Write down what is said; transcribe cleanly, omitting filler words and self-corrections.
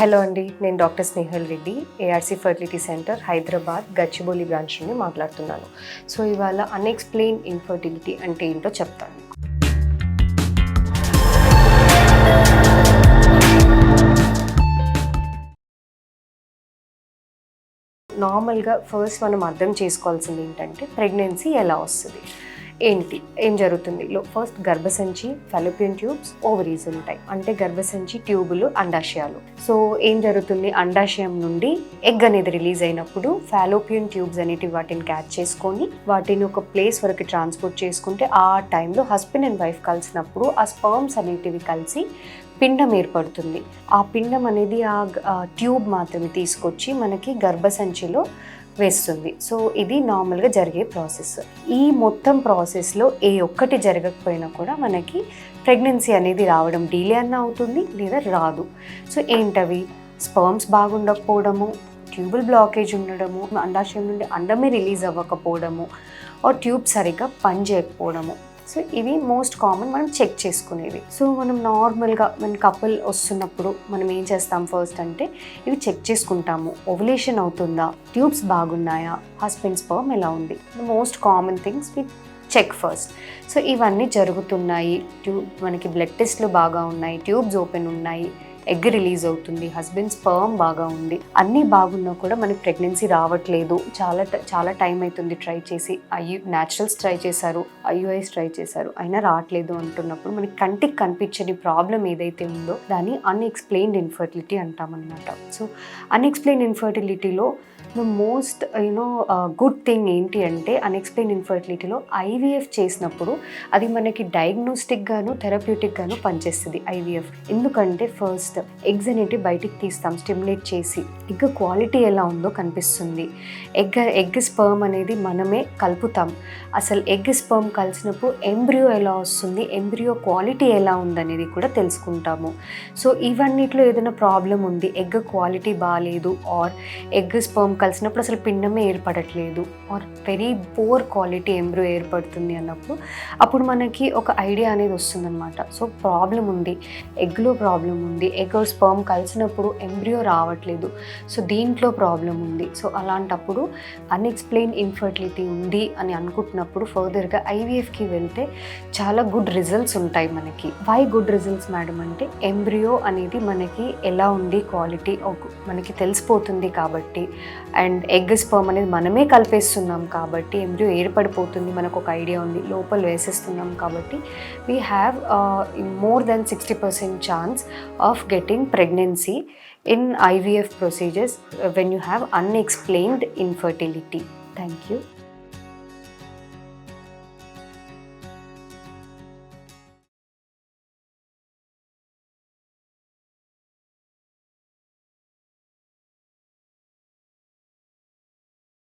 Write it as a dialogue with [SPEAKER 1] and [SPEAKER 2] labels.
[SPEAKER 1] Hello అండి, నేను doctor Snehal Reddy, ARC fertility centre Hyderabad Gachibowli branch నుండి మాట్లాడుతున్నాను. సో ఇవాళ అన్ఎక్స్ప్లెయిన్ ఇన్ఫర్టిలిటీ అంటే ఏంటో చెప్తాను. నార్మల్గా ఫస్ట్ మనం అర్థం చేసుకోవాల్సింది ఏంటంటే ప్రెగ్నెన్సీ ఎలా వస్తుంది, ఏం జరుగుతుంది. ఫస్ట్ గర్భసంచి, ఫాలోపియన్ ట్యూబ్స్, ఓవరీస్ ఉంటాయి. అంటే గర్భసంచి, ట్యూబులు, అండాశయాలు. సో ఏం జరుగుతుంది, అండాశయం నుండి ఎగ్ అనేది రిలీజ్ అయినప్పుడు ఫాలోపియన్ ట్యూబ్స్ అనేటివి వాటిని క్యాచ్ చేసుకొని వాటిని ఒక ప్లేస్ వరకు ట్రాన్స్పోర్ట్ చేసుకుంటే ఆ టైంలో హస్బెండ్ అండ్ వైఫ్ కలిసినప్పుడు ఆ స్పర్మ్స్ అనేటివి కలిసి పిండం ఏర్పడుతుంది. ఆ పిండం అనేది ఆ ట్యూబ్ మాత్రమే తీసుకొచ్చి మనకి గర్భసంచిలో వేస్తుంది. సో ఇది నార్మల్గా జరిగే ప్రాసెస్. ఈ మొత్తం ప్రాసెస్లో ఏ ఒక్కటి జరగకపోయినా కూడా మనకి ప్రెగ్నెన్సీ అనేది రావడం డిలే అన్న అవుతుంది లేదా రాదు. సో ఏంటవి, స్పర్మ్స్ బాగుండకపోవడము, ట్యూబుల్ బ్లాకేజ్ ఉండడము, అండాశయం నుండి అండమే రిలీజ్ అవ్వకపోవడము, ట్యూబ్ సరిగ్గా పనిచేయకపోవడము. సో ఇవి మోస్ట్ కామన్ మనం చెక్ చేసుకునేవి. సో మనం నార్మల్గా మన కపుల్ వస్తున్నప్పుడు మనం ఏం చేస్తాం ఫస్ట్ అంటే ఇవి చెక్ చేసుకుంటాము. ఓవులేషన్ అవుతుందా, ట్యూబ్స్ బాగున్నాయా, హస్బెండ్ స్పర్మ్ ఎలా ఉంది, most common things we check first. So ఇవన్నీ జరుగుతున్నాయి, మనకి బ్లడ్ టెస్ట్లు బాగా ఉన్నాయి, ట్యూబ్స్ ఓపెన్ ఉన్నాయి, ఎగ్ రిలీజ్ అవుతుంది, హస్బెండ్ స్పర్మ్ బాగా ఉంది, అన్నీ బాగున్నా కూడా మనకి ప్రెగ్నెన్సీ రావట్లేదు, చాలా టైం అవుతుంది ట్రై చేసి, న్యాచురల్స్ ట్రై చేశారు, ఐయుఐస్ ట్రై చేశారు, అయినా రావట్లేదు అంటున్నప్పుడు మనకి కంటికి కనిపించని ప్రాబ్లం ఏదైతే ఉందో దాన్ని అన్ఎక్స్ప్లెయిన్డ్ ఇన్ఫర్టిలిటీ అంటామన్నమాట. సో అన్ఎక్స్ప్లెయిన్డ్ ఇన్ఫర్టిలిటీలో మోస్ట్ గుడ్ థింగ్ ఏంటి అంటే అన్ఎక్స్ప్లెయిన్ ఇన్ఫర్టిలిటీలో ఐవీఎఫ్ చేసినప్పుడు అది మనకి డయాగ్నోస్టిక్ గాను థెరప్యూటిక్ గాను పనిచేస్తుంది ఐవీఎఫ్. ఎందుకంటే ఫస్ట్ ఎగ్స్ అనేటివి బయటికి తీస్తాం స్టిమ్యులేట్ చేసి, ఎగ్ క్వాలిటీ ఎలా ఉందో కనిపిస్తుంది. ఎగ్ స్పర్మ్ అనేది మనమే కలుపుతాం. అసలు ఎగ్ స్పర్మ్ కలిసినప్పుడు ఎంబ్రియో ఎలా వస్తుంది, ఎంబ్రియో క్వాలిటీ ఎలా ఉందనేది కూడా తెలుసుకుంటాము. సో ఇవన్నిట్లో ఏదైనా ప్రాబ్లం ఉంది, ఎగ్ క్వాలిటీ బాగాలేదు, ఆర్ ఎగ్ స్పర్మ్ కలిసినప్పుడు అసలు పిండమే ఏర్పడట్లేదు, or very poor quality embryo ఏర్పడుతుంది అన్నప్పుడు అప్పుడు మనకి ఒక ఐడియా అనేది వస్తుందన్నమాట. సో ప్రాబ్లం ఉంది, ఎగ్లో ప్రాబ్లం ఉంది, ఎగ్ స్పర్మ్ కలిసినప్పుడు ఎంబ్రియో రావట్లేదు, సో దీంట్లో ప్రాబ్లం ఉంది. సో అలాంటప్పుడు అన్ఎక్స్ప్లెయిన్ ఇన్ఫర్టిలిటీ ఉంది అని అనుకుంటున్నప్పుడు ఫర్దర్గా ఐవీఎఫ్కి వెళ్తే చాలా గుడ్ రిజల్ట్స్ ఉంటాయి మనకి. వై గుడ్ రిజల్ట్స్ మేడం అంటే ఎంబ్రియో అనేది మనకి ఎలా ఉంది క్వాలిటీ మనకి తెలిసిపోతుంది కాబట్టి, అండ్ ఎగ్ స్పర్మ్ అనేది మనమే కలిపేస్తున్నాం కాబట్టి ఎంబ్రియో ఏర్పడిపోతుంది, మనకు ఒక ఐడియా ఉంది, లోపల వేసేస్తున్నాం కాబట్టి we have more than 60% chance of getting pregnancy in IVF procedures when you have unexplained infertility. Thank you.